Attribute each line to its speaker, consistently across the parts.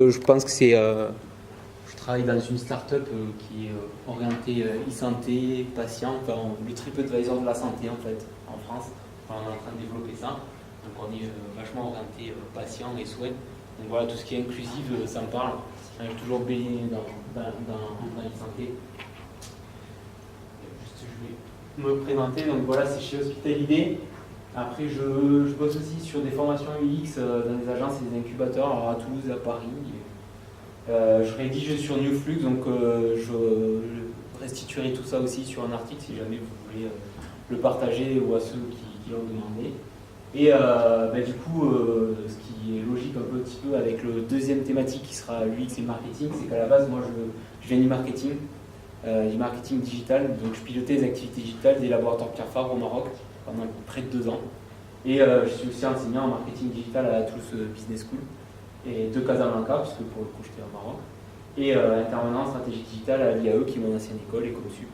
Speaker 1: Je pense que je travaille dans une start-up qui est orientée e-santé, patient, enfin, le TripAdvisor de la santé en fait, en France. Enfin, on est en train de développer ça. Donc on est vachement orienté patient et soins. Donc voilà, tout ce qui est inclusif, ça me parle. J'ai toujours baigné dans l'e-santé. Juste, je vais me présenter. Donc voilà, c'est chez Hospitalidé. Après, je bosse aussi sur des formations UX dans des agences et des incubateurs, alors à Toulouse et à Paris. Je rédige sur Newflux, donc je restituerai tout ça aussi sur un article si jamais vous voulez le partager ou à ceux qui l'ont demandé. Et du coup, ce qui est logique un petit peu avec le deuxième thématique qui sera l'UX et le marketing, c'est qu'à la base, moi je viens du marketing digital, donc je pilotais les activités digitales des laboratoires Pierre Fabre au Maroc pendant près de 2 ans. Et je suis aussi enseignant en marketing digital à la Toulouse Business School et de Casablanca, puisque pour le coup j'étais au Maroc, et intervenant en stratégie digitale à l'IAE, qui est mon ancienne école, et comme sup,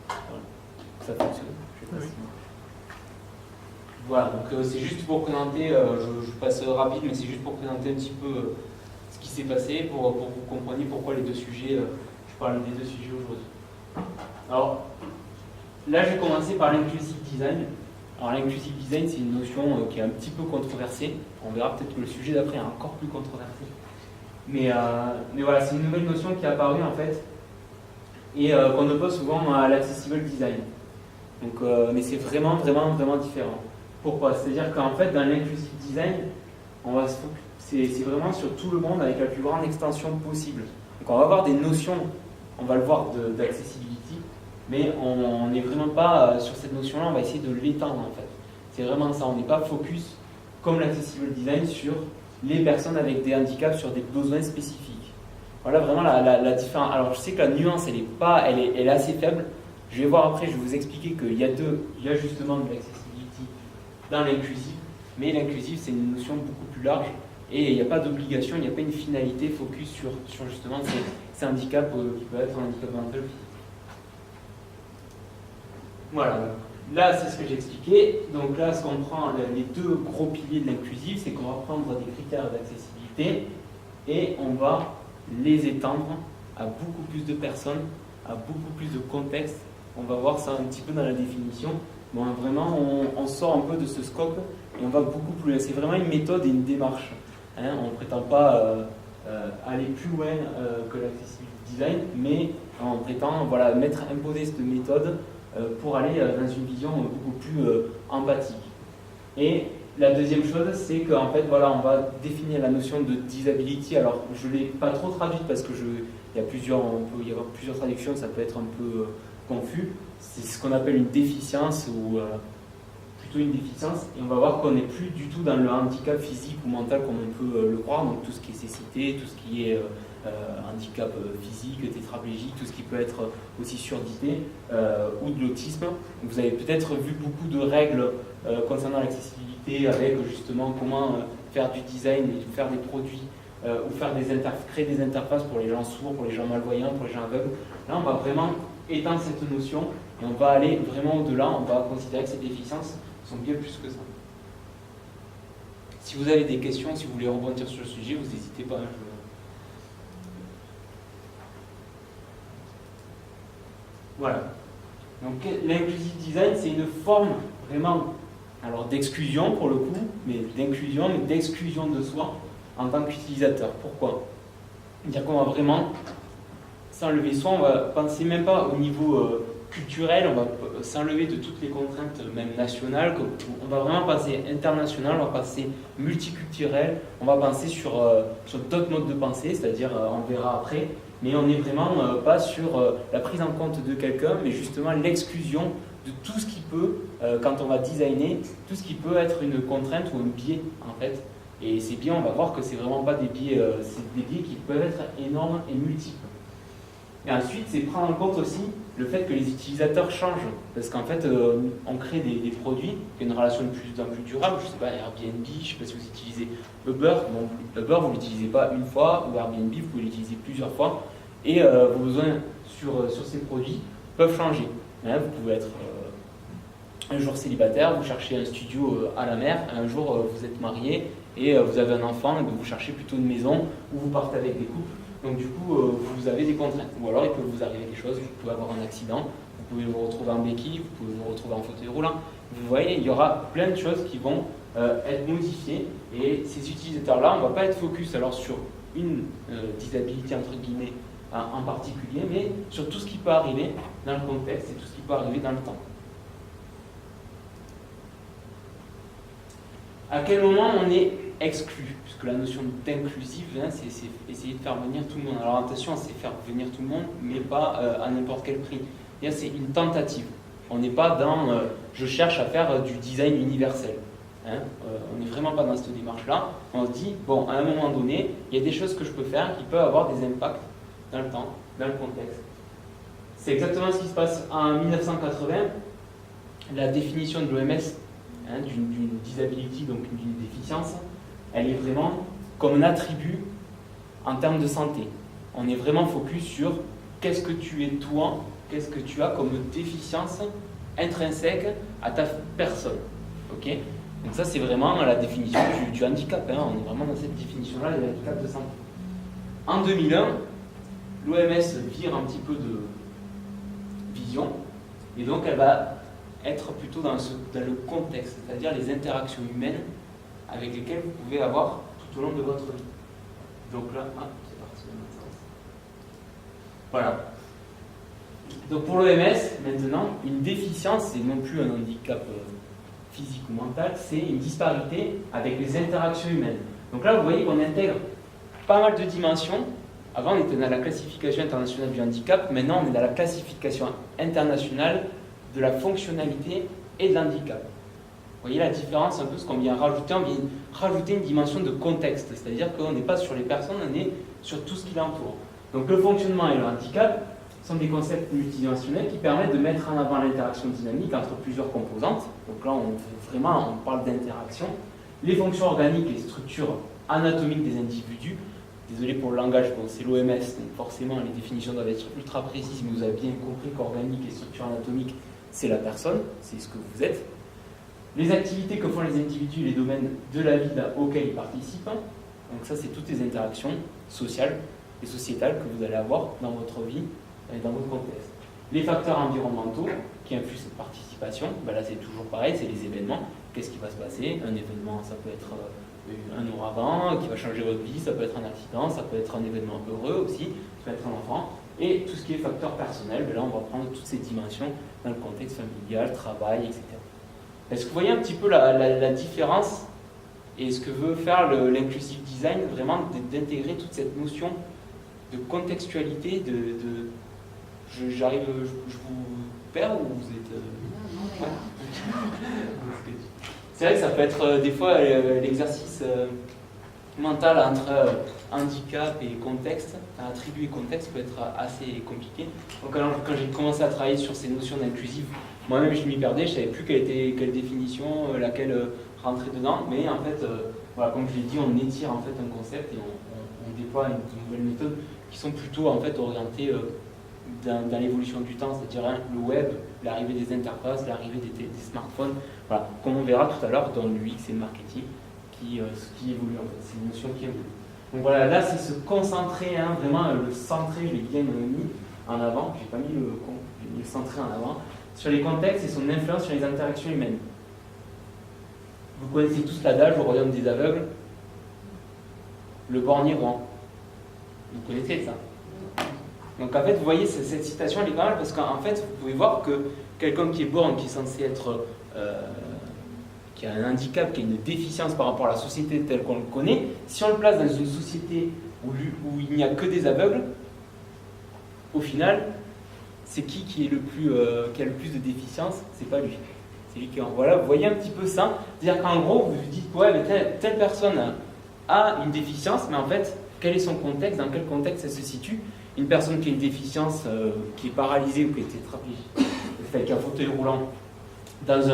Speaker 1: voilà. Ça fonctionne. Je sais pas si... Voilà, donc c'est juste pour présenter, je passe rapide, mais c'est juste pour présenter un petit peu ce qui s'est passé, pour que vous compreniez pourquoi les deux sujets, je parle des deux sujets aujourd'hui. Alors, là je vais commencer par l'inclusive design. Alors l'inclusive design, c'est une notion qui est un petit peu controversée. On verra peut-être que le sujet d'après est encore plus controversé. Mais voilà, c'est une nouvelle notion qui est apparue en fait et qu'on oppose souvent à l'accessible design. Donc, mais c'est vraiment différent. Pourquoi? C'est-à-dire qu'en fait, dans l'inclusive design, c'est vraiment sur tout le monde avec la plus grande extension possible. Donc on va avoir des notions, on va le voir, d'accessibility, mais on n'est vraiment pas sur cette notion-là, on va essayer de l'étendre en fait. C'est vraiment ça, on n'est pas focus, comme l'accessible design, sur les personnes avec des handicaps, sur des besoins spécifiques. Voilà vraiment la différence. Alors je sais que la nuance, elle est assez faible. Je vais voir après, je vais vous expliquer qu'il y a justement de l'accessibility dans l'inclusif, mais l'inclusif c'est une notion beaucoup plus large et il n'y a pas d'obligation, il n'y a pas une finalité focus sur justement ces handicaps qui peuvent être un handicap mental. Voilà, là c'est ce que j'ai expliqué. Donc là, ce qu'on prend, les deux gros piliers de l'inclusif, c'est qu'on va prendre des critères d'accessibilité et on va les étendre à beaucoup plus de personnes, à beaucoup plus de contextes. On va voir ça un petit peu dans la définition. Bon, vraiment, on sort un peu de ce scope et on va beaucoup plus loin. C'est vraiment une méthode et une démarche. Hein, on ne prétend pas aller plus loin que l'accessibility design, mais on prétend imposer cette méthode pour aller dans une vision beaucoup plus empathique. Et la deuxième chose, c'est qu'en fait, voilà, on va définir la notion de disability. Alors, je ne l'ai pas trop traduite parce que il peut y avoir plusieurs traductions, ça peut être un peu confus. C'est ce qu'on appelle une déficience ou plutôt une déficience. Et on va voir qu'on n'est plus du tout dans le handicap physique ou mental comme on peut le croire. Donc, tout ce qui est cécité, tout ce qui est handicap physique, tétraplégique, tout ce qui peut être aussi surdité ou de l'autisme. Vous avez peut-être vu beaucoup de règles concernant l'accessibilité avec justement comment faire du design et faire des produits ou créer des interfaces pour les gens sourds, pour les gens malvoyants, pour les gens aveugles. Là, on va vraiment étendre cette notion et on va aller vraiment au-delà, on va considérer que ces déficiences sont bien plus que ça. Si vous avez des questions, si vous voulez rebondir sur le sujet, vous n'hésitez pas. Voilà. Donc l'inclusive design, c'est une forme vraiment d'exclusion pour le coup, mais d'exclusion de soi en tant qu'utilisateur. Pourquoi? C'est-à-dire qu'on va vraiment s'enlever, soit on va penser même pas au niveau culturel, on va s'enlever de toutes les contraintes même nationales, on va vraiment penser international, on va penser multiculturel, on va penser sur d'autres modes de pensée, c'est-à-dire on verra après, mais on n'est vraiment pas sur la prise en compte de quelqu'un, mais justement l'exclusion de tout ce qui peut, quand on va designer, tout ce qui peut être une contrainte ou un biais en fait. Et ces biais, on va voir que c'est vraiment pas des biais, c'est des biais qui peuvent être énormes et multiples. Et ensuite, c'est prendre en compte aussi le fait que les utilisateurs changent. Parce qu'en fait, on crée des produits qui ont une relation de plus en plus durable. Je ne sais pas, Airbnb, je ne sais pas si vous utilisez Uber. Bon, Uber, vous ne l'utilisez pas une fois, ou Airbnb, vous pouvez l'utiliser plusieurs fois. Et vos besoins sur ces produits peuvent changer. Hein, vous pouvez être un jour célibataire, vous cherchez un studio à la mer, un jour vous êtes marié et vous avez un enfant, et vous cherchez plutôt une maison, ou vous partez avec des couples, donc du coup vous avez des contraintes. Ou alors il peut vous arriver des choses, vous pouvez avoir un accident, vous pouvez vous retrouver en béquille, vous pouvez vous retrouver en fauteuil roulant. Vous voyez, il y aura plein de choses qui vont être modifiées, et ces utilisateurs-là, on ne va pas être focus alors sur une disabilité entre guillemets en particulier, mais sur tout ce qui peut arriver dans le contexte et tout ce qui peut arriver dans le temps. À quel moment on est exclu? Puisque la notion d'inclusive, hein, c'est essayer de faire venir tout le monde. Alors attention, c'est faire venir tout le monde, mais pas à n'importe quel prix. C'est une tentative. On n'est pas dans je cherche à faire du design universel. Hein, on n'est vraiment pas dans cette démarche-là. On se dit, bon, à un moment donné, il y a des choses que je peux faire qui peuvent avoir des impacts dans le temps, dans le contexte. C'est exactement ce qui se passe en 1980. La définition de l'OMS d'une disability, donc d'une déficience, elle est vraiment comme un attribut en termes de santé. On est vraiment focus sur qu'est-ce que tu es toi, qu'est-ce que tu as comme déficience intrinsèque à ta personne. Okay, donc ça, c'est vraiment la définition du handicap. Hein. On est vraiment dans cette définition-là, du handicap de santé. En 2001, l'OMS vire un petit peu de vision, et donc elle va être plutôt dans le contexte, c'est-à-dire les interactions humaines avec lesquelles vous pouvez avoir tout au long de votre vie. Donc là, c'est parti. Voilà. Donc pour l'OMS, maintenant, une déficience, c'est non plus un handicap physique ou mental, c'est une disparité avec les interactions humaines. Donc là, vous voyez qu'on intègre pas mal de dimensions. Avant, on était dans la classification internationale du handicap, maintenant, on est dans la classification internationale de la fonctionnalité et de l'handicap. Vous voyez la différence, un peu ce qu'on vient rajouter, on vient rajouter une dimension de contexte, c'est-à-dire qu'on n'est pas sur les personnes, on est sur tout ce qui l'entoure. Donc le fonctionnement et le handicap sont des concepts multidimensionnels qui permettent de mettre en avant l'interaction dynamique entre plusieurs composantes. Donc là, on parle d'interaction. Les fonctions organiques et structures anatomiques des individus. Désolé pour le langage, bon, c'est l'OMS, donc forcément les définitions doivent être ultra précises, mais vous avez bien compris qu'organique et structure anatomique, c'est la personne, c'est ce que vous êtes. Les activités que font les individus et les domaines de la vie auxquels ils participent. Donc ça, c'est toutes les interactions sociales et sociétales que vous allez avoir dans votre vie et dans votre contexte. Les facteurs environnementaux qui influent cette participation, ben là c'est toujours pareil, c'est les événements. Qu'est-ce qui va se passer? Un événement, ça peut être un ouragan qui va changer votre vie, ça peut être un accident, ça peut être un événement heureux aussi, ça peut être un enfant. Et tout ce qui est facteur personnel, ben là on va prendre toutes ces dimensions dans le contexte familial, travail, etc. Est-ce que vous voyez un petit peu la différence et ce que veut faire l'inclusive design, vraiment d'intégrer toute cette notion de contextualité, je vous perds ou vous êtes... C'est vrai que ça peut être des fois l'exercice mental entre handicap et contexte, attribut et contexte peut être assez compliqué. Donc alors, quand j'ai commencé à travailler sur ces notions d'inclusive, moi-même je m'y perdais, je ne savais plus quelle définition, laquelle rentrer dedans, mais en fait, voilà, comme je l'ai dit, on étire en fait un concept et on déploie une nouvelle méthode qui sont plutôt en fait orientées dans l'évolution du temps, c'est-à-dire le web, l'arrivée des interfaces, l'arrivée des smartphones, voilà, comme on verra tout à l'heure dans l'UX et le marketing, qui évolue en fait, c'est une notion qui évolue. Donc voilà, là c'est se concentrer, hein, vraiment le centrer, je l'ai bien mis en avant, j'ai pas mis j'ai mis le centrer en avant, sur les contextes et son influence sur les interactions humaines. Vous connaissez tous l'adage au royaume des aveugles, le borgne roi. Vous connaissez ça? Donc en fait, vous voyez, cette citation, elle est pas mal parce qu'en fait, vous pouvez voir que quelqu'un qui est borgne, qui est censé être, qui a un handicap, qui a une déficience par rapport à la société telle qu'on le connaît, si on le place dans une société où il n'y a que des aveugles, au final, c'est qui est qui a le plus de déficience? C'est pas lui. C'est lui qui est en... Voilà, vous voyez un petit peu ça. C'est-à-dire qu'en gros, vous vous dites, ouais, mais telle personne a une déficience, mais en fait, quel est son contexte? Dans quel contexte elle se situe? Une personne qui a une déficience, qui est paralysée ou qui est tétraplégique, avec un fauteuil roulant, dans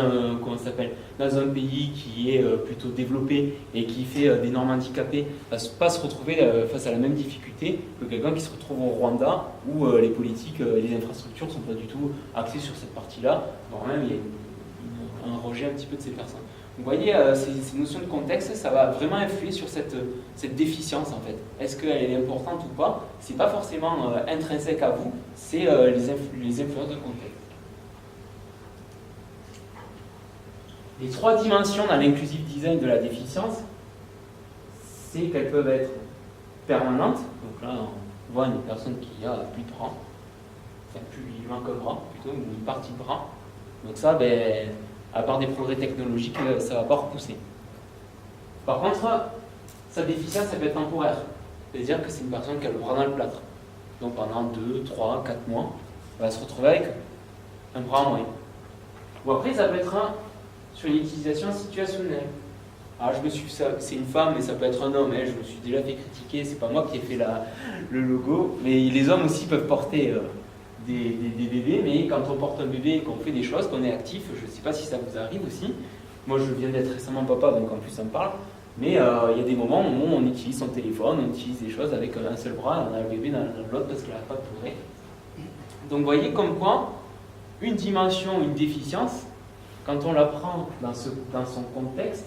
Speaker 1: un pays qui est plutôt développé et qui fait des normes handicapées, va pas se retrouver face à la même difficulté que quelqu'un qui se retrouve au Rwanda où les politiques et les infrastructures ne sont pas du tout axées sur cette partie-là. Voire même, il y a un rejet un petit peu de ces personnes. Vous voyez, ces notions de contexte, ça va vraiment influer sur cette déficience en fait. Est-ce qu'elle est importante ou pas? C'est pas forcément intrinsèque à vous, c'est les influences de contexte. Les trois dimensions dans l'inclusive design de la déficience, c'est qu'elles peuvent être permanentes. Donc là, on voit une personne qui a plus de bras, enfin plus il lui manque un bras, plutôt une partie de bras. Donc ça, ben, à part des progrès technologiques, ça ne va pas repousser. Par contre, sa déficience, ça peut être temporaire. C'est-à-dire que c'est une personne qui a le bras dans le plâtre. Donc pendant 2, 3, 4 mois, elle va se retrouver avec un bras en moins. Ou après, ça peut être sur une utilisation situationnelle. Alors c'est une femme, mais ça peut être un homme. Je me suis déjà fait critiquer, c'est pas moi qui ai fait le logo. Mais les hommes aussi peuvent porter des bébés, mais quand on porte un bébé et qu'on fait des choses, qu'on est actif, je ne sais pas si ça vous arrive aussi. Moi, je viens d'être récemment papa, donc en plus ça me parle. Mais il y a des moments où on utilise son téléphone, on utilise des choses avec un seul bras, et on a le bébé dans l'autre parce qu'elle n'a pas de pleurer. Donc vous voyez comme quoi, une dimension, une déficience, quand on la prend dans son contexte,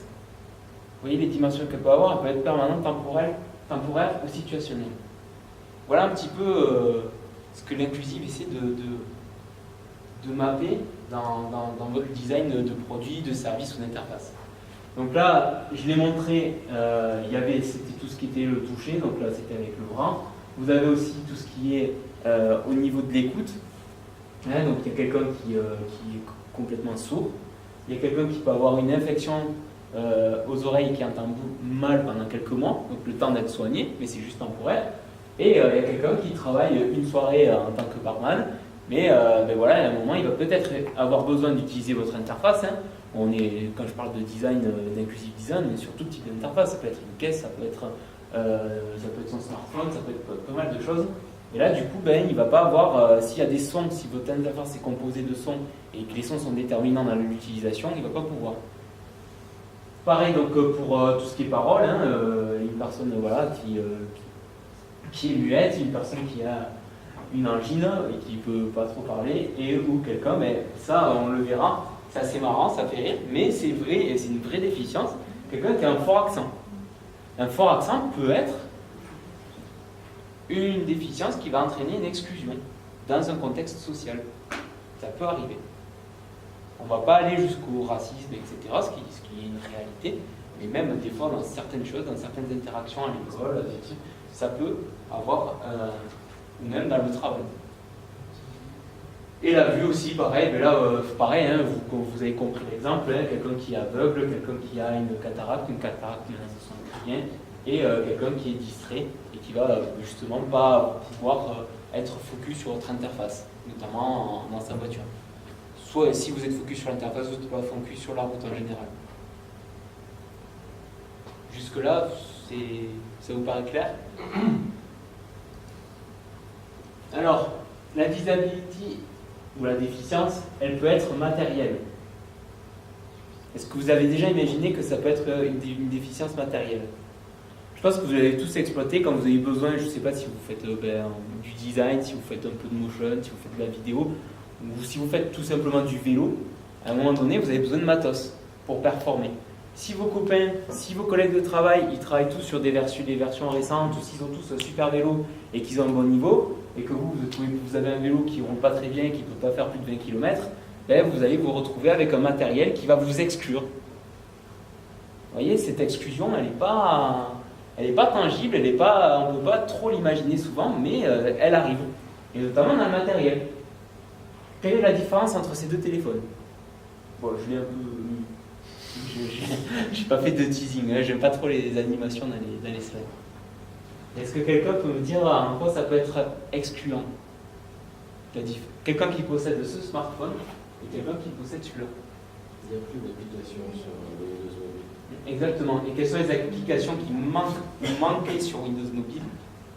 Speaker 1: vous voyez les dimensions qu'elle peut avoir, elle peut être permanente, temporaire ou situationnelle. Voilà un petit peu ce que l'inclusive essaie de mapper dans votre design de produit, de service ou d'interface. Donc là, je l'ai montré, c'était tout ce qui était le toucher, donc là c'était avec le bras. Vous avez aussi tout ce qui est au niveau de l'écoute. Donc il y a quelqu'un qui est complètement sourd. Il y a quelqu'un qui peut avoir une infection aux oreilles qui entend mal pendant quelques mois, donc le temps d'être soigné, mais c'est juste temporaire. Et il y a quelqu'un qui travaille une soirée en tant que barman, mais ben voilà, à un moment, il va peut-être avoir besoin d'utiliser votre interface. Quand je parle de design, d'inclusive design, on est sur tout type d'interface. Ça peut être une caisse, ça peut être son smartphone, ça peut être pas mal de choses. Et là, du coup, ben, il ne va pas avoir, s'il y a des sons, si votre interface est composée de sons et que les sons sont déterminants dans l'utilisation, il ne va pas pouvoir. Pareil donc pour tout ce qui est parole, une personne qui est muette, une personne qui a une angine et qui ne peut pas trop parler, ou quelqu'un, mais ça on le verra, c'est assez marrant, ça fait rire, mais c'est vrai, et c'est une vraie déficience, quelqu'un qui a un fort accent. Un fort accent peut être une déficience qui va entraîner une exclusion dans un contexte social. Ça peut arriver. On ne va pas aller jusqu'au racisme, etc., ce qui est une réalité, mais même des fois dans certaines choses, dans certaines interactions à l'école, ça peut avoir, ou même dans le travail. Et la vue aussi, pareil, mais là, pareil, vous avez compris l'exemple, quelqu'un qui est aveugle, quelqu'un qui a une cataracte manifestation de rien, et quelqu'un qui est distrait et qui va justement pas pouvoir être focus sur votre interface, notamment dans sa voiture. Soit si vous êtes focus sur l'interface, vous n'êtes pas focus sur la route en général. Jusque-là, ça vous paraît clair? Alors, la disability ou la déficience, elle peut être matérielle. Est-ce que vous avez déjà imaginé que ça peut être une déficience matérielle? Je pense que vous l'avez tous exploité quand vous avez besoin, je ne sais pas si vous faites du design, si vous faites un peu de motion, si vous faites de la vidéo, ou si vous faites tout simplement du vélo, à un moment donné, vous avez besoin de matos pour performer. Si vos copains, si vos collègues de travail, ils travaillent tous sur des versions récentes, ou s'ils ont tous un super vélo et qu'ils ont un bon niveau, et que vous avez un vélo qui ne roule pas très bien, qui ne peut pas faire plus de 20 km, ben vous allez vous retrouver avec un matériel qui va vous exclure. Vous voyez, cette exclusion, elle n'est pas tangible, on ne peut pas trop l'imaginer souvent, mais elle arrive. Et notamment dans le matériel. Quelle est la différence entre ces deux téléphones? Bon, je l'ai un peu... J'ai pas fait de teasing, j'aime pas trop les animations dans les slides. Est-ce que quelqu'un peut me dire en quoi ça peut être excluant? Quelqu'un qui possède ce smartphone et quelqu'un qui possède celui-là.
Speaker 2: Il n'y a plus d'applications sur Windows Mobile.
Speaker 1: Exactement. Et quelles sont les applications qui manquaient sur Windows Mobile?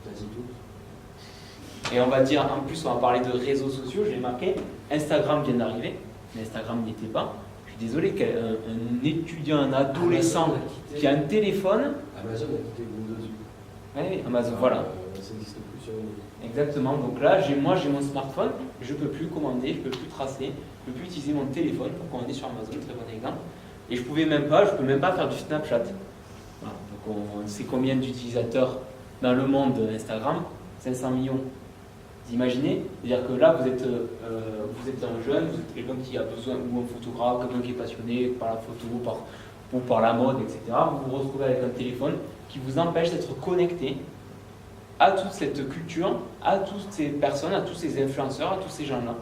Speaker 2: Quasi toutes.
Speaker 1: Et on va dire, en plus, on va parler de réseaux sociaux. J'ai marqué Instagram vient d'arriver, mais Instagram n'y était pas. Je suis désolé qu'un étudiant, un adolescent qui a un téléphone.
Speaker 2: Amazon a quitté Windows 8.
Speaker 1: Oui, Amazon, voilà.
Speaker 2: Ça n'existe plus sur Windows.
Speaker 1: Exactement. Donc là, j'ai mon smartphone, je ne peux plus commander, je ne peux plus tracer, je ne peux plus utiliser mon téléphone pour commander sur Amazon, très bon exemple. Et je peux même pas faire du Snapchat. Voilà. Donc on sait combien d'utilisateurs dans le monde Instagram? 500 millions. Vous imaginez? C'est-à-dire que là, vous êtes un jeune, vous êtes quelqu'un qui a besoin, ou un photographe, quelqu'un qui est passionné par la photo, ou par la mode, etc. Vous vous retrouvez avec un téléphone qui vous empêche d'être connecté à toute cette culture, à toutes ces personnes, à tous ces influenceurs, à tous ces gens-là.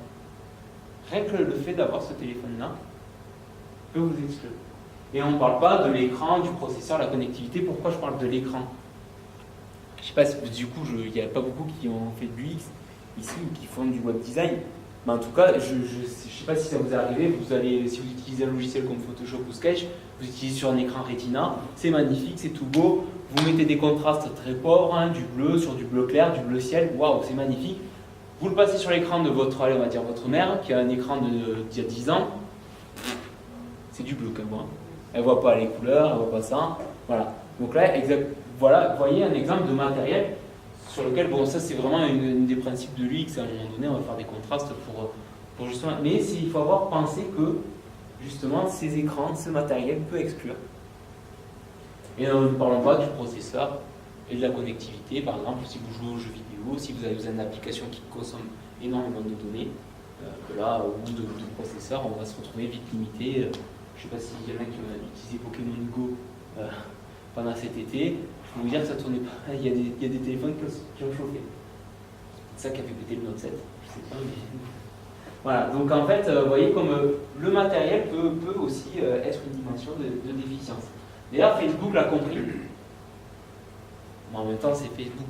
Speaker 1: Rien que le fait d'avoir ce téléphone-là peut vous exclure. Et on ne parle pas de l'écran, du processeur, la connectivité. Pourquoi je parle de l'écran? Je ne sais pas si du coup, il n'y a pas beaucoup qui ont fait du UX ici ou qui font du web design. Mais en tout cas, je ne sais pas si ça vous est arrivé. Si vous utilisez un logiciel comme Photoshop ou Sketch, vous utilisez sur un écran Retina. C'est magnifique, c'est tout beau. Vous mettez des contrastes très pauvres, hein, du bleu sur du bleu clair, du bleu ciel. Waouh, c'est magnifique. Vous le passez sur l'écran de votre mère, qui a un écran d'il y a 10 ans. C'est du bleu comme moi. Elle ne voit pas les couleurs, elle ne voit pas ça. Voilà. Donc là, voilà, vous voyez un exemple de matériel sur lequel, bon, ça c'est vraiment une des principes de l'UX. À un moment donné, on va faire des contrastes pour justement. Mais il faut avoir pensé que, justement, ces écrans, ce matériel peut exclure. Et nous ne parlons pas du processeur et de la connectivité. Par exemple, si vous jouez aux jeux vidéo, si vous avez besoin d'applications qui consomment énormément de données, que là, au bout de processeur, on va se retrouver vite limité. Je ne sais pas s'il y en a qui ont utilisé Pokémon Go pendant cet été. Je peux vous dire que ça ne tournait pas. Il y a des téléphones qui ont chauffé. C'est ça qui a fait péter le Note 7. Je ne sais pas, mais... Voilà, donc en fait, vous voyez comme le matériel peut aussi être une dimension de déficience. D'ailleurs, Facebook l'a compris. Mais en même temps, c'est Facebook.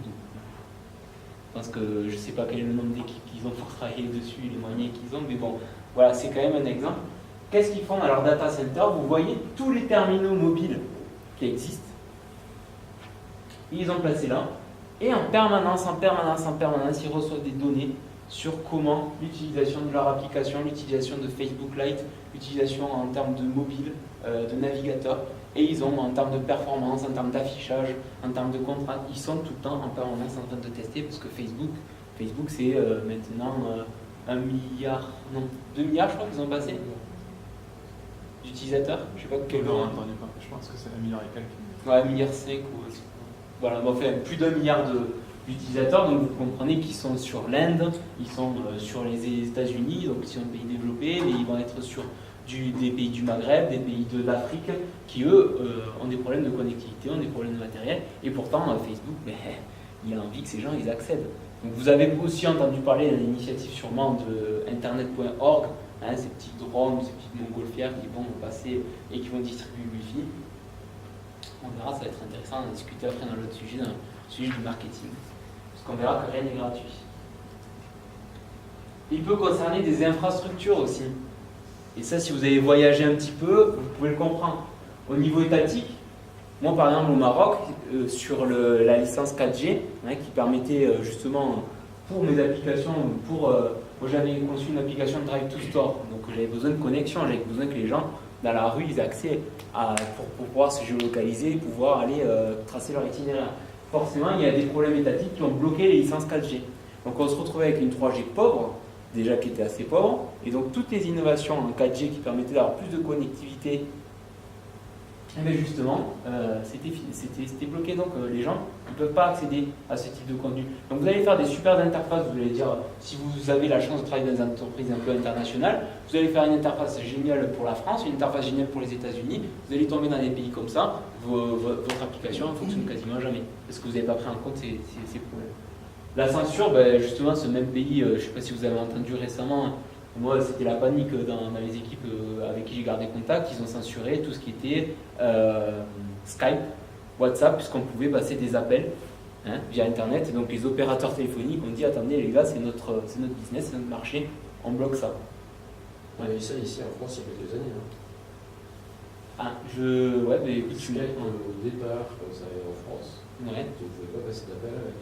Speaker 1: Parce que je ne sais pas quel est le nombre d'équipes qu'ils ont pour travailler dessus, les moyens qu'ils ont, mais bon, voilà, c'est quand même un exemple. Qu'est-ce qu'ils font dans leur data center? Vous voyez tous les terminaux mobiles qui existent. Ils ont placé là. Et en permanence, ils reçoivent des données sur comment l'utilisation de leur application, l'utilisation de Facebook Lite, l'utilisation en termes de mobile, de navigateur. Et ils ont en termes de performance, en termes d'affichage, en termes de contraintes, ils sont tout le temps en permanence en train de tester parce que Facebook c'est maintenant 1 milliard, non, 2 milliards je crois qu'ils ont passé d'utilisateurs. Je sais pas quel
Speaker 3: non, attendez pas, je pense que c'est 1 milliard et quelques.
Speaker 1: Ouais, 1,5 milliard ou voilà, bon, enfin, plus d'1 milliard d'utilisateurs, donc vous comprenez qu'ils sont sur l'Inde, ils sont sur les États-Unis, donc ils sont un pays développé, mais ils vont être sur des pays du Maghreb, des pays d'Afrique, qui eux ont des problèmes de connectivité, ont des problèmes de matériel, et pourtant Facebook, il a envie que ces gens ils accèdent. Donc vous avez aussi entendu parler d'une initiative sûrement de internet.org, hein, ces petits drones, ces petites montgolfières qui vont passer et qui vont distribuer le Wi-Fi. On verra, ça va être intéressant d'en discuter après dans l'autre sujet, dans le sujet du marketing. Parce qu'on verra que rien n'est gratuit. Il peut concerner des infrastructures aussi. Et ça, si vous avez voyagé un petit peu, vous pouvez le comprendre. Au niveau étatique, moi par exemple au Maroc, sur la licence 4G, hein, qui permettait justement pour mes applications, moi j'avais conçu une application de Drive to Store, donc j'avais besoin de connexion, j'avais besoin que les gens dans la rue ils aient accès pour pouvoir se géolocaliser et pouvoir aller tracer leur itinéraire. Forcément, il y a des problèmes étatiques qui ont bloqué les licences 4G. Donc on se retrouvait avec une 3G pauvre, déjà qui était assez pauvre, et donc toutes les innovations en 4G qui permettaient d'avoir plus de connectivité, mais justement, c'était bloqué, donc les gens ne peuvent pas accéder à ce type de contenu. Donc vous allez faire des super interfaces, vous allez dire, si vous avez la chance de travailler dans des entreprises un peu internationales, vous allez faire une interface géniale pour la France, une interface géniale pour les États-Unis, vous allez tomber dans des pays comme ça, votre application ne fonctionne quasiment jamais, parce que vous n'avez pas pris en compte ces problèmes. La censure, justement, ce même pays, je ne sais pas si vous avez entendu récemment, moi c'était la panique dans les équipes avec qui j'ai gardé contact, ils ont censuré tout ce qui était Skype, WhatsApp, puisqu'on pouvait passer des appels via Internet. Et donc les opérateurs téléphoniques ont dit attendez les gars, c'est notre business, c'est notre marché, on bloque ça.
Speaker 2: On a vu ça ici en France il y a quelques années.
Speaker 1: Ouais, mais écoute,
Speaker 2: Skype au départ, comme ça en France,
Speaker 1: ouais.
Speaker 2: tu ne pouvais pas passer d'appel avec.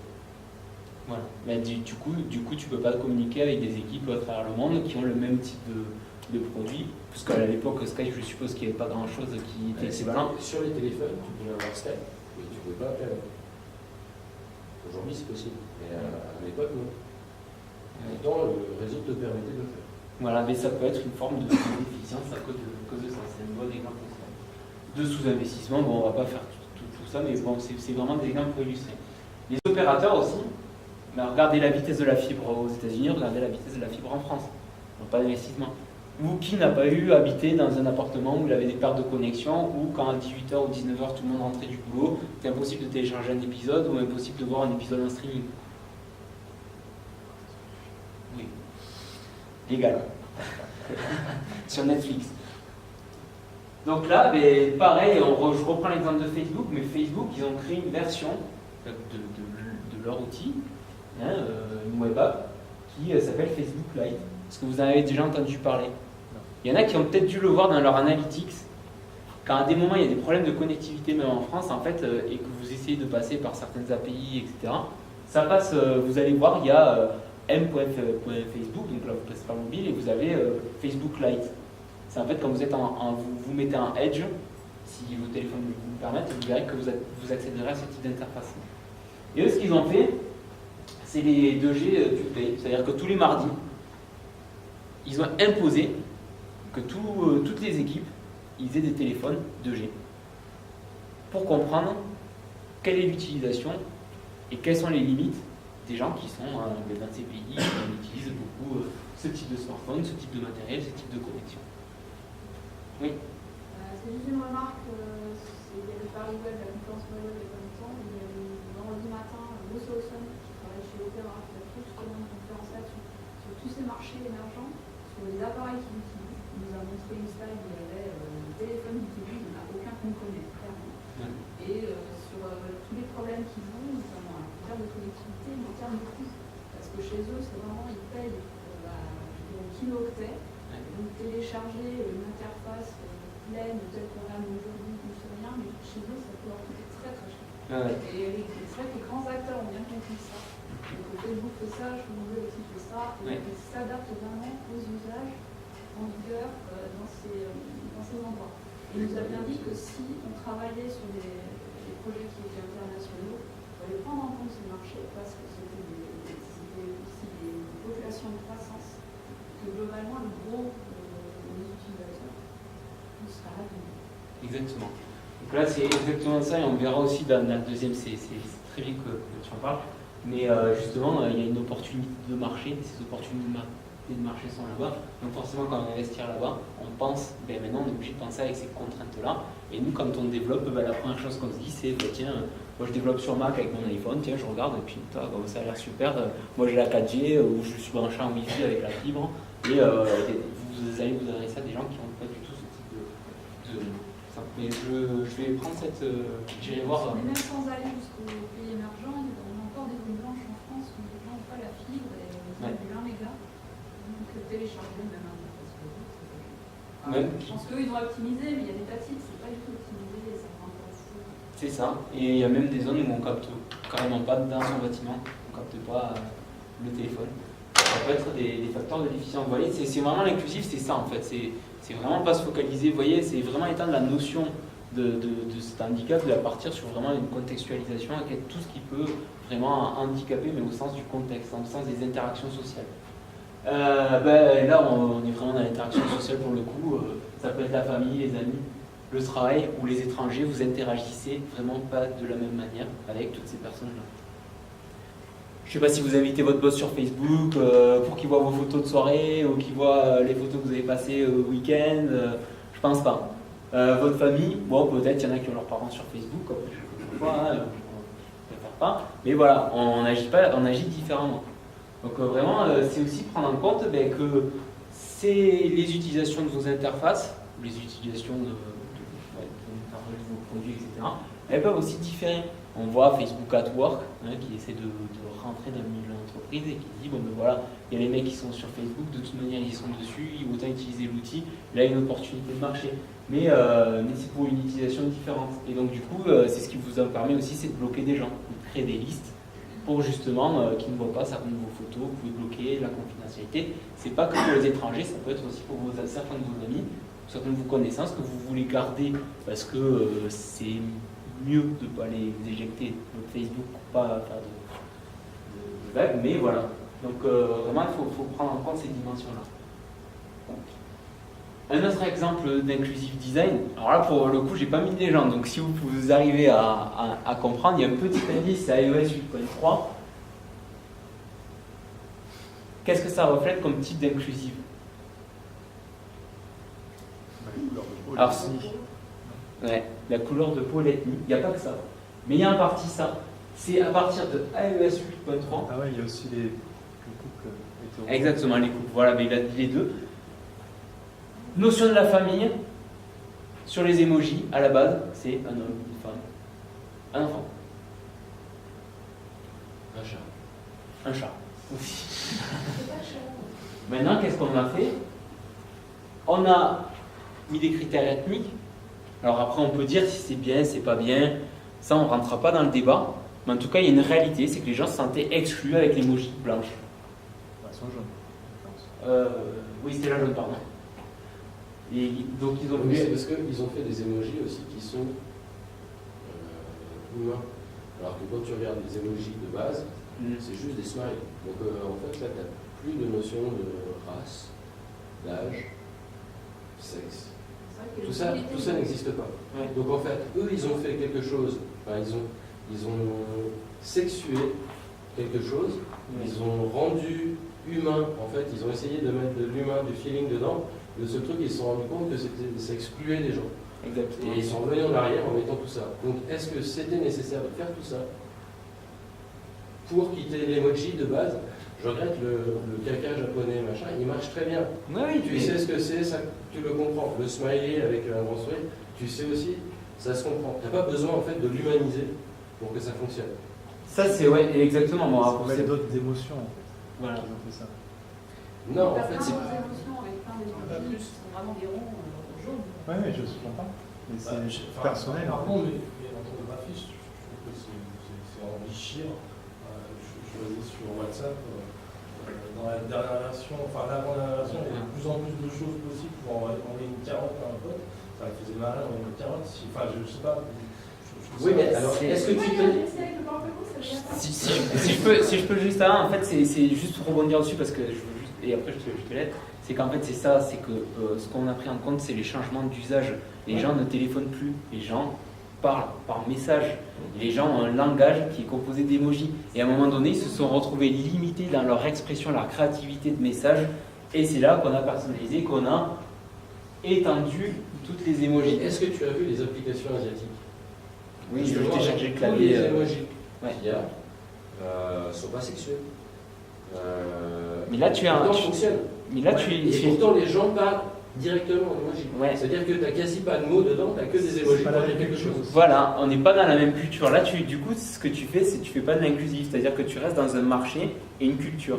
Speaker 1: Voilà. Mais du coup, tu ne peux pas communiquer avec des équipes à travers le monde qui ont le même type de produit, puisqu'à l'époque, Skype, je suppose qu'il n'y avait pas grand-chose qui était équivalent.
Speaker 2: Sur les téléphones, tu pouvais avoir Skype, mais tu ne pouvais pas appeler avec. Aujourd'hui, c'est possible, mais à l'époque, non. Pourtant, le réseau te permettait de le faire.
Speaker 1: Voilà, mais ça peut être une forme de déficience à cause de ça. C'est un bon exemple. de sous-investissement. Bon, on va pas faire tout ça, mais bon, c'est vraiment des exemples pour illustrer. Les opérateurs aussi, ben, regardez la vitesse de la fibre aux États-Unis, regardez la vitesse de la fibre en France. Donc pas d'investissement. Ou qui n'a pas eu habité dans un appartement où il avait des pertes de connexion, ou quand à 18h ou 19h tout le monde rentrait du boulot, c'était impossible de télécharger un épisode ou impossible de voir un épisode en streaming. Oui. Légal. Sur Netflix. Donc là, ben, pareil, je reprends l'exemple de Facebook, mais Facebook, ils ont créé une version de leur outil, hein, une web app, qui s'appelle Facebook Lite. Est-ce que vous en avez déjà entendu parler? Il y en a qui ont peut-être dû le voir dans leur analytics. Quand à des moments il y a des problèmes de connectivité, même en France, en fait, et que vous essayez de passer par certaines API, etc., ça passe, vous allez voir, il y a m.facebook, donc là vous passez par mobile, et vous avez Facebook Lite. C'est en fait quand vous êtes vous mettez un Edge, si vos téléphones vous le permettent, vous verrez que vous accéderez à ce type d'interface. Et eux, ce qu'ils ont fait, c'est les 2G du Play. C'est-à-dire que tous les mardis, ils ont imposé que toutes les équipes ils aient des téléphones 2G pour comprendre quelle est l'utilisation et quelles sont les limites des gens qui sont dans ces pays qui utilisent beaucoup ce type de smartphone, ce type de matériel, ce type de connexion. Oui.
Speaker 4: C'est juste une remarque, il y avait Paris Web, la conférence Paris Web il y a pas longtemps, il y avait vendredi matin Bruce Olson qui travaille chez Opera, qui a fait justement une conférence là-dessus, sur tous ces marchés émergents, sur les appareils qu'ils utilisent. Il nous a montré une slide où il y avait le téléphone qu'ils utilisent, il n'y en a aucun qu'on connaît, clairement. Ouais. Et sur tous les problèmes qu'ils ont, notamment en termes de connectivité, mais en termes de coût. Parce que chez eux, c'est vraiment, ils payent au kilo-octet. Donc télécharger une interface pleine telle qu'on a aujourd'hui, on ne sait rien, mais chez eux, ça peut leur coûter très très cher. Ouais. Et c'est vrai que les grands acteurs ont bien compris ça. Donc Facebook fait ça, Google aussi fait ça, et ils s'adaptent vraiment aux usages en vigueur dans ces endroits. Il nous a bien dit que si on travaillait sur des projets qui étaient internationaux, il fallait prendre en compte ce marché parce que c'était aussi des populations de croissance, que globalement le gros des utilisateurs sera là.
Speaker 1: Exactement. Donc là c'est exactement ça et on verra aussi dans la deuxième, c'est très bien que tu en parles, mais justement il y a une opportunité de marché, et ces opportunités de marché sont là-bas, donc forcément quand on investit là-bas, on pense, maintenant on est obligé de penser avec ces contraintes-là, et nous quand on développe, la première chose qu'on se dit c'est, tiens, moi je développe sur Mac avec mon iPhone, tiens je regarde, et puis ça a l'air super, moi j'ai la 4G, ou je suis branché en Wi-Fi avec la fibre, et vous allez vous adresser à des gens qui n'ont pas du tout ce type de... Mais je vais prendre cette... j'irai voir...
Speaker 4: Mais même sans aller jusqu'aux pays émergents, on a encore des zones blanches en France où les gens n'ont pas la fibre et ils ont du 1 méga. Donc télécharger même un je pense qu'eux ils ont optimisé, mais il y a des tas de sites, c'est pas du tout optimisé et ça prend pas assez.
Speaker 1: C'est ça, et il y a même des zones où on capte carrément pas dans son bâtiment, on capte pas le téléphone. Ça peut être des facteurs de déficience. Vous voyez, c'est vraiment l'inclusif, c'est ça en fait. C'est vraiment pas se focaliser, vous voyez, c'est vraiment éteindre la notion de cet handicap, de la partir sur vraiment une contextualisation avec tout ce qui peut vraiment handicaper, mais au sens du contexte, au sens des interactions sociales. Là, on est vraiment dans l'interaction sociale pour le coup. Ça peut être la famille, les amis, le travail ou les étrangers. Vous interagissez vraiment pas de la même manière avec toutes ces personnes-là. Je ne sais pas si vous invitez votre boss sur Facebook pour qu'il voit vos photos de soirée ou qu'il voit les photos que vous avez passées au week-end. Je pense pas. Votre famille, bon, peut-être il y en a qui ont leurs parents sur Facebook, comme je vois, on ne préfère pas. Mais voilà, on agit différemment. Donc vraiment, c'est aussi prendre en compte que c'est les utilisations de vos interfaces, les utilisations de vos produits, etc. Elles peuvent aussi différer. On voit Facebook at Work qui essaie de rentrer dans le milieu de l'entreprise et qui dit bon ben voilà, il y a les mecs qui sont sur Facebook, de toute manière ils sont dessus, ils vont autant utiliser l'outil, là il y a une opportunité de marché. Mais c'est pour une utilisation différente. Et donc du coup, c'est ce qui vous permet aussi, c'est de bloquer des gens, de créer des listes pour justement qu'ils ne voient pas certaines de vos photos, vous pouvez bloquer la confidentialité. C'est pas que pour les étrangers, ça peut être aussi pour certains de vos amis, certaines de vos connaissances que vous voulez garder parce que c'est mieux de ne pas les éjecter de votre Facebook pour ne pas faire de vagues, mais voilà. Donc vraiment, il faut prendre en compte ces dimensions-là. Un autre exemple d'inclusive design, alors là pour le coup j'ai pas mis de légende, donc si vous arrivez à comprendre, il y a un petit indice, c'est iOS 8.3. Qu'est-ce que ça reflète comme type d'inclusive?
Speaker 3: Les couleurs de peau,
Speaker 1: Alors,
Speaker 3: l'ethnie.
Speaker 1: Ouais, la couleur de peau, l'ethnie, il n'y a pas que ça. Mais il y a en partie ça. C'est à partir de iOS 8.3.
Speaker 3: Ah ouais, il y a aussi les couples hétéros.
Speaker 1: Exactement, les couples. Voilà, mais il a dit les deux. Notion de la famille. Sur les emojis, à la base, c'est un homme, une femme, un enfant,
Speaker 2: Un chat.
Speaker 1: un chat aussi.
Speaker 4: C'est pas cher.
Speaker 1: Maintenant, qu'est-ce qu'on a fait? On a mis des critères ethniques. Alors après, on peut dire si c'est bien, c'est pas bien. Ça, on ne rentrera pas dans le débat. Mais en tout cas, il y a une réalité, c'est que les gens se sentaient exclus avec l'emoji blanche.
Speaker 3: Elles sont jaunes.
Speaker 1: Oui, c'était la jaune, pardon. Et donc, ils ont
Speaker 2: Oui, c'est
Speaker 1: voulu...
Speaker 2: parce qu'ils ont fait des emojis aussi qui sont humains. Alors que quand tu regardes les emojis de base, c'est juste des smileys. Donc en fait, là, tu n'as plus de notion de race, d'âge, sexe.
Speaker 4: C'est vrai que
Speaker 2: Tout ça n'existe pas.
Speaker 1: Ouais.
Speaker 2: Donc en fait, eux, ils ont fait quelque chose, enfin, ils ont sexué quelque chose, ils ont rendu humain, en fait, ils ont essayé de mettre de l'humain, du feeling dedans. Le seul truc, ils se sont rendus compte que ça excluait les gens.
Speaker 1: Exactement.
Speaker 2: Et ils sont revenus en arrière en mettant tout ça. Donc est-ce que c'était nécessaire de faire tout ça pour quitter l'emoji de base? Je regrette le caca japonais, machin, il marche très bien.
Speaker 1: Oui,
Speaker 2: Tu sais ce que c'est, ça, tu le comprends. Le smiley avec un grand sourire, tu sais aussi, ça se comprend. Tu n'as pas besoin en fait de l'humaniser pour que ça fonctionne.
Speaker 1: Ça, c'est ouais, exactement. Bon,
Speaker 3: Ça
Speaker 1: après,
Speaker 3: met d'autres émotions en fait.
Speaker 1: Voilà.
Speaker 3: Ils ont fait ça.
Speaker 2: Non, en
Speaker 4: T'as
Speaker 2: fait,
Speaker 4: plein
Speaker 2: c'est
Speaker 4: d'autres émotions avec plein d'émojis qui sont vraiment des ronds jaunes.
Speaker 3: Ouais, je comprends. Mais c'est personnel.
Speaker 5: Pardon, mais en tant que graphiste, je trouve que c'est enrichir. Je faisais sur WhatsApp, dans la dernière version, enfin l'avant-dernière version, il y avait de plus en plus de choses possibles pour envoyer une carotte à un pote. Ça me faisait marrer d'envoyer une carotte. Enfin, je sais pas.
Speaker 2: Oui, mais alors, est-ce que tu peux.
Speaker 1: Si je peux juste là, en fait, c'est juste pour rebondir dessus parce que je veux juste, et après je te laisse. C'est qu'en fait, c'est ça, c'est que ce qu'on a pris en compte, c'est les changements d'usage. Les gens ne téléphonent plus, les gens parlent par message. Les gens ont un langage qui est composé d'émojis. Et à un moment donné, ils se sont retrouvés limités dans leur expression, leur créativité de message. Et c'est là qu'on a personnalisé, qu'on a étendu toutes les émojis.
Speaker 2: Est-ce que tu as vu les applications asiatiques?
Speaker 1: Oui, je
Speaker 2: Justement,
Speaker 1: t'ai chargé le
Speaker 2: tous
Speaker 1: clavier.
Speaker 2: les émojis
Speaker 1: ouais.
Speaker 2: qu'il y a sont pas sexuels.
Speaker 1: Mais là, tu as un.
Speaker 2: Pourtant, fonctionne.
Speaker 1: Mais là,
Speaker 2: Et pourtant, les gens parlent directement en émoji.
Speaker 1: Ouais.
Speaker 2: C'est-à-dire que tu n'as quasi pas de mots dedans, tu n'as que des émojis
Speaker 3: pas
Speaker 2: pour
Speaker 3: la
Speaker 2: dire
Speaker 3: même
Speaker 2: quelque chose.
Speaker 1: Voilà, on n'est pas dans la même culture. Là, du coup, ce que tu fais, c'est que tu fais pas de l'inclusif, c'est-à-dire que tu restes dans un marché et une culture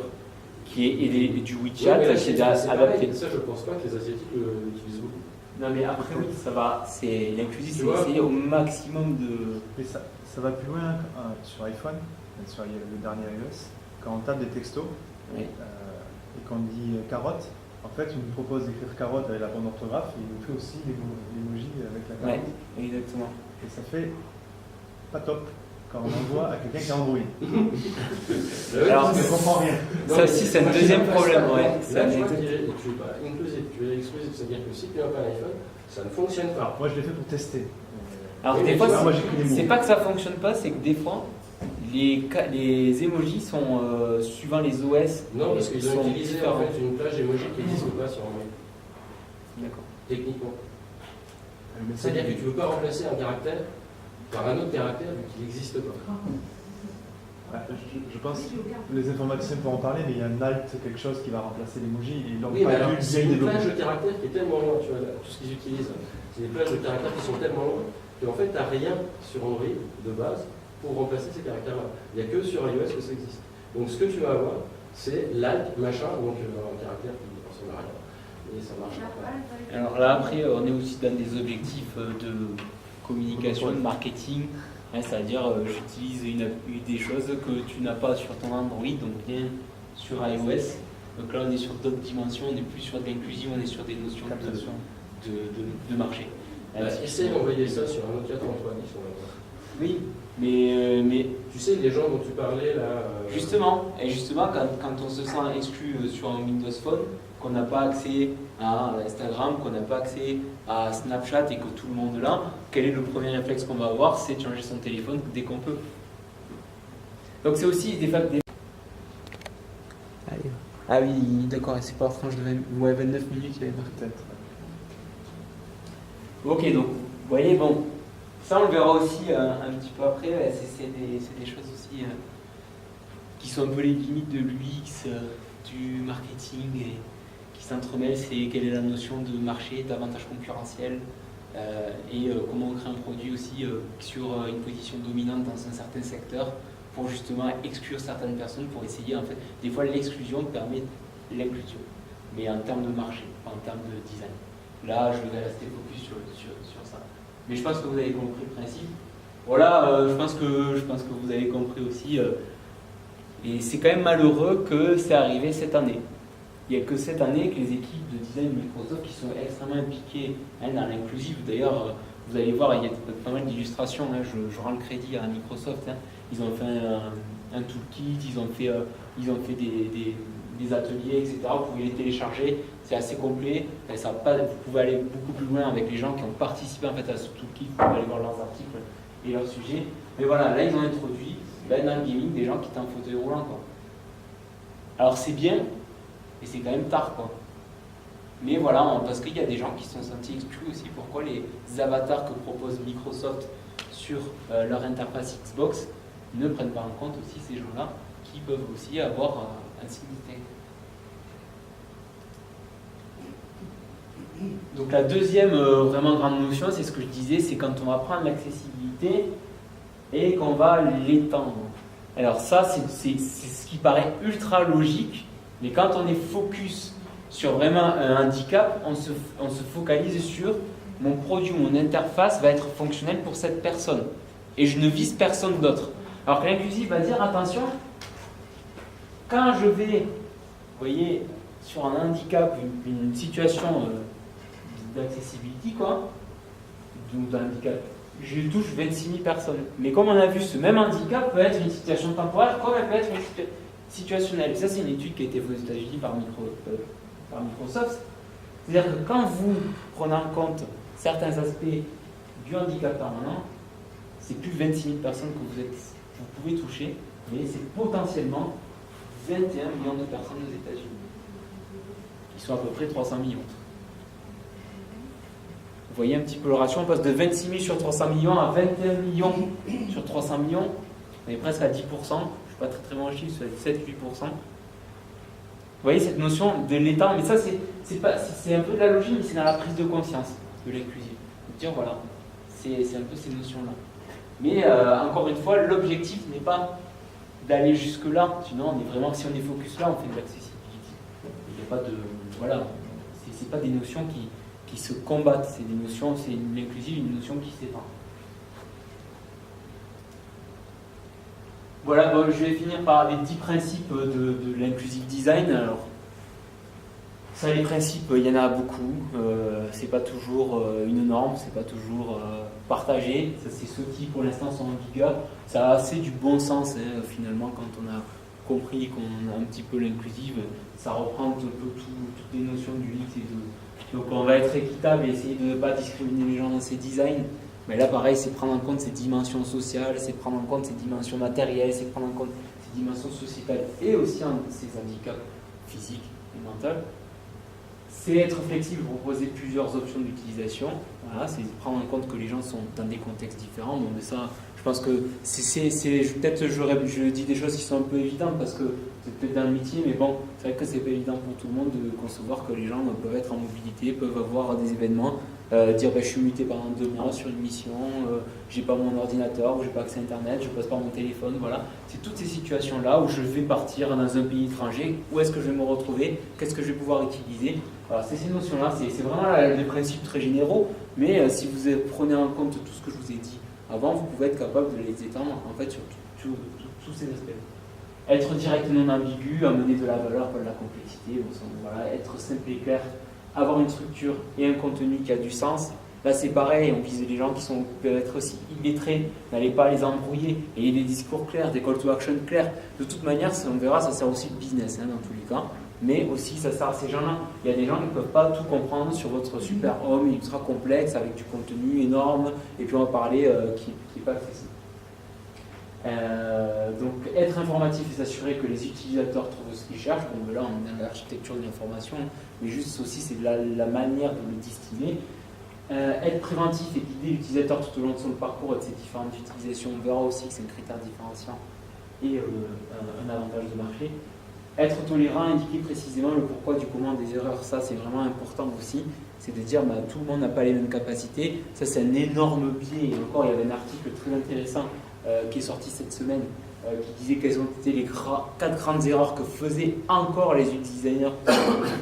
Speaker 1: qui est et du WeChat
Speaker 2: Ouais, mais là,
Speaker 1: qui est
Speaker 2: c'est
Speaker 1: adapté.
Speaker 2: pareil. Ça, je pense pas que les Asiatiques l'utilisent beaucoup.
Speaker 1: Non, mais après, oui, ça va. C'est l'inclusif,
Speaker 2: Tu
Speaker 1: c'est
Speaker 2: vois.
Speaker 1: essayer au maximum de.
Speaker 3: Mais ça va plus loin sur iPhone, sur le dernier iOS. Quand on tape des textos
Speaker 1: Oui.
Speaker 3: et qu'on dit carotte, en fait, il nous propose d'écrire carotte avec la bonne orthographe et il nous fait aussi l'emoji avec la
Speaker 1: Ouais,
Speaker 3: carotte.
Speaker 1: exactement.
Speaker 3: Et ça fait pas top quand on envoie à quelqu'un qui a Android.
Speaker 1: Alors,
Speaker 3: Je ne comprends rien.
Speaker 1: Ça aussi, c'est un deuxième problème. Ouais.
Speaker 2: Là, tu vois, tu es pas inclusif, tu es exclusif. C'est-à-dire que si tu n'as pas un iPhone, ça ne fonctionne pas.
Speaker 3: Moi, je l'ai fait pour tester.
Speaker 1: Alors,
Speaker 2: Oui,
Speaker 1: des
Speaker 2: mais
Speaker 1: fois,
Speaker 2: tu vois,
Speaker 3: moi, j'écris des mots.
Speaker 1: c'est pas que ça fonctionne pas, c'est que des fois, les émojis sont suivant les OS.
Speaker 2: Non, parce qu'ils ont
Speaker 1: sont
Speaker 2: utilisé en
Speaker 1: différents.
Speaker 2: fait une plage émoji qui n'existe pas sur Android,
Speaker 1: D'accord.
Speaker 2: techniquement.
Speaker 3: Le message,
Speaker 2: C'est-à-dire que tu ne veux pas remplacer un caractère par un autre caractère vu qu'il n'existe pas.
Speaker 3: je pense que les informaticiens pourront en parler, mais il y a un alt, quelque chose qui va remplacer l'emoji. Ils l'ont
Speaker 2: Oui, mais
Speaker 3: pas
Speaker 2: alors,
Speaker 3: dû
Speaker 2: c'est
Speaker 3: bien
Speaker 2: une plage
Speaker 3: développer.
Speaker 2: de caractères qui est tellement loin, tu vois, là, tout ce qu'ils utilisent, c'est des plages de caractères qui sont tellement loin qu'en fait, tu n'as rien sur Android de base pour remplacer ces caractères-là. Il n'y a que sur iOS que ça existe. Donc, ce que tu vas avoir, c'est l'alt, machin, donc un caractère qui ne ressemble à rien. Et ça marche pas.
Speaker 1: Alors là, après, on est aussi dans des objectifs de communication, de marketing. Hein, c'est-à-dire, j'utilise des choses que tu n'as pas sur ton Android, donc bien sur iOS. Donc là, on est sur d'autres dimensions, on n'est plus sur de l'inclusion, on est sur des notions de marché.
Speaker 2: Essaye d'envoyer ça sur un Nokia 3310, on va voir.
Speaker 1: Oui, Mais
Speaker 2: Tu sais, les gens dont tu parlais là.
Speaker 1: justement, quand on se sent exclu sur un Windows Phone, qu'on n'a pas accès à Instagram, qu'on n'a pas accès à Snapchat et que tout le monde l'a, quel est le premier réflexe qu'on va avoir? C'est de changer son téléphone dès qu'on peut. Donc c'est aussi des faits. Allez. Ah oui, d'accord, c'est pas franche de 29 minutes, il y avait marqué.
Speaker 3: Peut-être.
Speaker 1: Ok, donc, vous voyez, bon, ça on le verra aussi un petit peu après, c'est des choses aussi qui sont un peu les limites de l'UX, du marketing, et qui s'entremêlent, c'est quelle est la notion de marché, d'avantage concurrentiel, et comment on crée un produit aussi sur une position dominante dans un certain secteur, pour justement exclure certaines personnes, pour essayer, en fait, des fois l'exclusion permet l'inclusion, mais en termes de marché, pas en termes de design. Là, je vais rester focus sur ça. Mais je pense que vous avez compris le principe. Voilà, je pense que vous avez compris aussi. Et c'est quand même malheureux que c'est arrivé cette année. Il n'y a que cette année que les équipes de design Microsoft qui sont extrêmement impliquées dans l'inclusif. D'ailleurs, vous allez voir, il y a pas mal d'illustrations. Hein, je rends le crédit à Microsoft. Hein. Ils ont fait un toolkit, ils ont fait des ateliers, etc. Vous pouvez les télécharger, c'est assez complet. Vous pouvez aller beaucoup plus loin avec les gens qui ont participé en fait, à ce toolkit. Vous pouvez aller voir leurs articles et leurs sujets. Mais voilà, là ils ont introduit dans le gaming des gens qui étaient en fauteuil roulant. Quoi. Alors c'est bien, et c'est quand même tard. Quoi. Mais voilà, parce qu'il y a des gens qui se sont sentis exclus aussi. Pourquoi les avatars que propose Microsoft sur leur interface Xbox ne prennent pas en compte aussi ces gens-là qui peuvent aussi avoir un signe distinct. Donc la deuxième vraiment grande notion, c'est ce que je disais, c'est quand on va prendre l'accessibilité et qu'on va l'étendre. Alors ça, c'est ce qui paraît ultra logique, mais quand on est focus sur vraiment un handicap, on se focalise sur mon produit, mon interface va être fonctionnelle pour cette personne. Et je ne vise personne d'autre. Alors que l'inclusif va dire, attention, quand je vais, vous voyez, sur un handicap, une situation d'accessibilité, quoi, d'un handicap, je touche 26 000 personnes. Mais comme on a vu, ce même handicap peut être une situation temporaire, comme elle peut être une situationnelle. Ça, c'est une étude qui a été faite aux États-Unis par Microsoft. C'est-à-dire que quand vous prenez en compte certains aspects du handicap permanent, c'est plus 26 000 personnes que vous pouvez toucher, mais c'est potentiellement 21 millions de personnes aux États-Unis, qui sont à peu près 300 millions. Vous voyez un petit peu le ratio, on passe de 26 000 sur 300 millions à 21 millions sur 300 millions, on est presque à 10%, je ne suis pas très bon en chiffre, c'est à 7-8%. Vous voyez cette notion de l'état, mais ça c'est un peu de la logique, mais c'est dans la prise de conscience de l'inclusif. Dire voilà, c'est un peu ces notions-là. Mais encore une fois, l'objectif n'est pas d'aller jusque-là, sinon on est vraiment, si on est focus là, on fait de l'accessibilité. Il n'y a pas de. Voilà, c'est pas des notions qui se combattent, c'est des notions, c'est l'inclusif, une notion qui s'étend. Voilà, bon, je vais finir par les 10 principes de l'inclusive design. Alors, ça, les principes, il y en a beaucoup. C'est pas toujours une norme, c'est pas toujours partagé. Ça, c'est ceux qui, pour l'instant, sont en vigueur. Ça a assez du bon sens, hein, finalement, quand on a compris qu'on a un petit peu l'inclusive. Ça reprend un peu toutes les notions du X et de. Donc, on va être équitable et essayer de ne pas discriminer les gens dans ces designs. Mais là, pareil, c'est prendre en compte ces dimensions sociales, c'est prendre en compte ces dimensions matérielles, c'est prendre en compte ces dimensions sociétales et aussi ces handicaps physiques et mentaux. C'est être flexible, proposer plusieurs options d'utilisation. Voilà, c'est prendre en compte que les gens sont dans des contextes différents. Bon, mais ça, je pense que peut-être je dis des choses qui sont un peu évidentes parce que c'est peut-être dans le métier, mais bon, c'est vrai que c'est pas évident pour tout le monde de concevoir que les gens peuvent être en mobilité, peuvent avoir des événements, dire je suis muté pendant 2 mois sur une mission, j'ai pas mon ordinateur, ou j'ai pas accès à internet, je passe par mon téléphone, voilà. C'est toutes ces situations-là où je vais partir dans un pays étranger, où est-ce que je vais me retrouver, qu'est-ce que je vais pouvoir utiliser. Voilà, c'est ces notions-là, c'est vraiment des principes très généraux, mais si vous prenez en compte tout ce que je vous ai dit avant, vous pouvez être capable de les étendre en fait sur tous ces aspects. Être direct et non ambigu, amener de la valeur, pas de la complexité, voilà, être simple et clair, avoir une structure et un contenu qui a du sens, Là c'est pareil, on vise les gens qui peuvent être aussi illettrés, n'allez pas les embrouiller, ayez des discours clairs, des call to action clairs. De toute manière, on verra, ça sert aussi le business dans tous les cas, mais aussi ça sert à ces gens-là. Il y a des gens qui ne peuvent pas tout comprendre sur votre super home ultra complexe avec du contenu énorme, et puis on va parler qui n'est pas accessible. Donc être informatif et s'assurer que les utilisateurs trouvent ce qu'ils cherchent. Bon, là on est dans l'architecture de l'information, mais juste aussi c'est la manière de le distiller. Être préventif et guider l'utilisateur tout au long de son parcours et de ses différentes utilisations. On verra aussi que c'est un critère différenciant et un avantage de marché. Être tolérant, indiquer précisément le pourquoi du comment des erreurs, ça c'est vraiment important aussi. C'est de dire tout le monde n'a pas les mêmes capacités. Ça c'est un énorme biais. Et encore, il y avait un article très intéressant qui est sorti cette semaine qui disait quelles ont été les 4 grandes erreurs que faisaient encore les designers.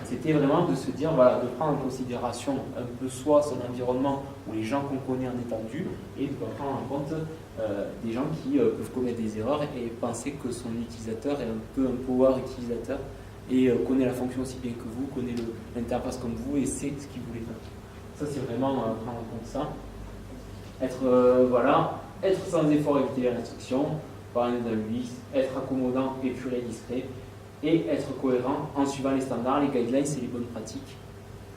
Speaker 1: C'était vraiment de se dire, voilà, de prendre en considération un peu soit son environnement ou les gens qu'on connaît en étendue et de prendre en compte des gens qui peuvent commettre des erreurs et penser que son utilisateur est un peu un power utilisateur et connaît la fonction aussi bien que vous, connaît l'interface comme vous et sait ce qu'il voulait faire. Ça c'est vraiment prendre en compte ça. Être sans effort, éviter l'instruction, parler d'un lui, être accommodant, épuré, discret, et être cohérent en suivant les standards, les guidelines et les bonnes pratiques.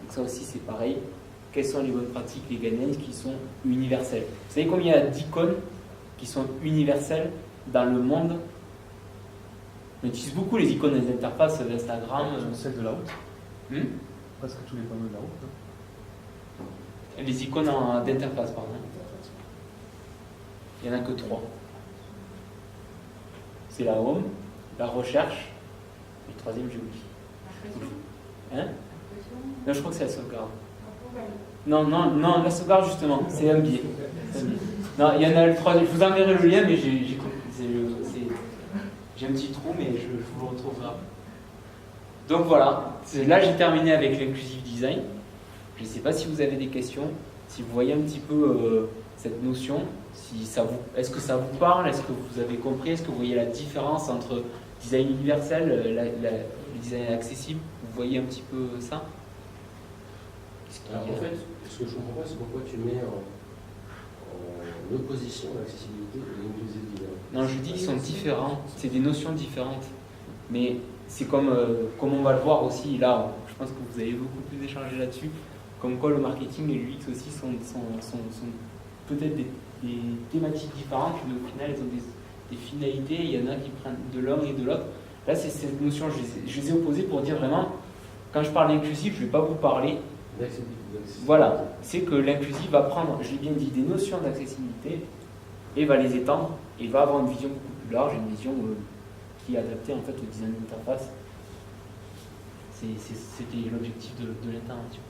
Speaker 1: Donc ça aussi c'est pareil. Quelles sont les bonnes pratiques, les guidelines qui sont universelles? Vous savez combien il y a d'icônes qui sont universelles dans le monde? On utilise beaucoup les icônes des interfaces d'Instagram.
Speaker 3: Celle de la route. Presque tous les panneaux de la route.
Speaker 1: Les icônes d'interface, pardon. Il n'y en a que 3. C'est la home, la recherche, et le troisième j'ai oublié. Hein? Non, je crois que c'est la sauvegarde. Non, la sauvegarde justement, c'est un biais. Non, il y en a le troisième, je vous enverrai le lien, mais j'ai un petit trou, mais je vous le retrouverai. Donc voilà, là j'ai terminé avec l'inclusive design. Je ne sais pas si vous avez des questions, si vous voyez un petit peu cette notion. Est-ce que ça vous parle? Est-ce que vous avez compris? Est-ce que vous voyez la différence entre design universel, le design accessible? Vous voyez un petit peu ça?
Speaker 2: Alors, en fait, ce que je comprends pas, c'est pourquoi tu mets en opposition l'accessibilité et l'inclusive design.
Speaker 1: Non, je dis qu'ils sont différents. C'est des notions différentes. Mais c'est comme on va le voir aussi là. Je pense que vous avez beaucoup plus échangé là-dessus. Comme quoi le marketing et l'UX aussi sont peut-être des thématiques différentes, mais au final, elles ont des finalités. Il y en a qui prennent de l'un et de l'autre. Là, c'est cette notion, je les ai opposées pour dire vraiment, quand je parle d'inclusif, je ne vais pas vous parler. Voilà, c'est que l'inclusif va prendre, je l'ai bien dit, des notions d'accessibilité et va les étendre et va avoir une vision beaucoup plus large, une vision qui est adaptée en fait au design d'interface. C'était l'objectif de l'intervention.